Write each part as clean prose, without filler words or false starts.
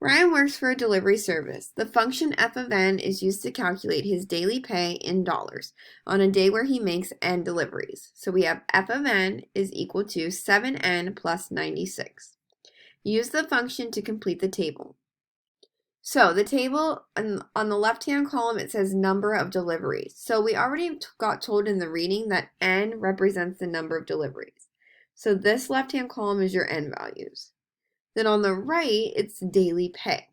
Ryan works for a delivery service. The function f of n is used to calculate his daily pay in dollars on a day where he makes n deliveries. So we have f of n is equal to 7n plus 96. Use the function to complete the table. So the table on the left-hand column, it says number of deliveries. So we already got told in the reading that n represents the number of deliveries. So this left-hand column is your n values. Then on the right, it's daily pay.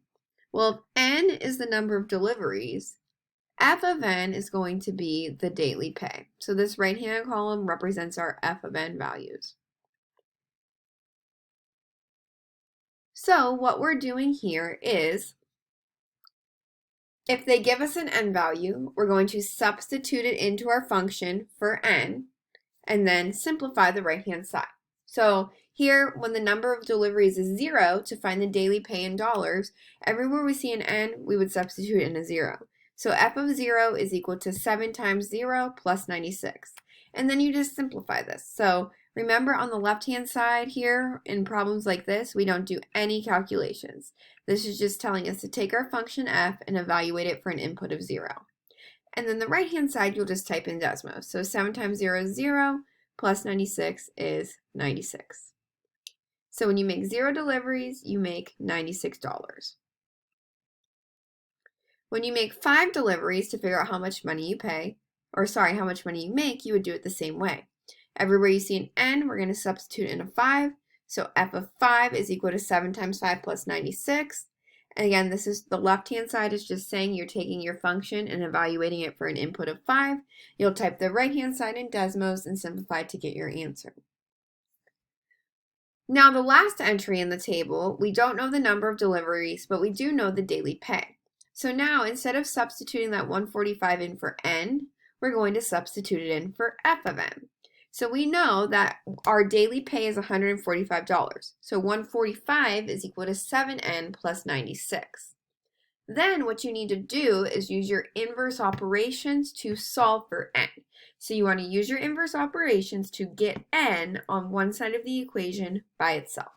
Well, if n is the number of deliveries, f of n is going to be the daily pay. So this right-hand column represents our f of n values. So what we're doing here is, if they give us an n value, we're going to substitute it into our function for n, and then simplify the right-hand side. So here, when the number of deliveries is 0, to find the daily pay in dollars, everywhere we see an n, we would substitute in a 0. So f of 0 is equal to 7 times 0 plus 96. And then you just simplify this. So remember, on the left-hand side here, in problems like this, we don't do any calculations. This is just telling us to take our function f and evaluate it for an input of 0. And then the right-hand side, you'll just type in Desmos. So 7 times 0 is 0, plus 96 is 96. So when you make 0 deliveries, you make $96. When you make 5 deliveries to figure out how much money you pay, how much money you make, you would do it the same way. Everywhere you see an n, we're going to substitute in a 5. So f of 5 is equal to 7 times 5 plus 96. And again, this is the left-hand side is just saying you're taking your function and evaluating it for an input of 5. You'll type the right-hand side in Desmos and simplify to get your answer. Now the last entry in the table, we don't know the number of deliveries, but we do know the daily pay. So now instead of substituting that 145 in for n, we're going to substitute it in for f of n. So we know that our daily pay is $145. So 145 is equal to 7n plus 96. Then what you need to do is use your inverse operations to solve for n. So you want to use your inverse operations to get n on one side of the equation by itself.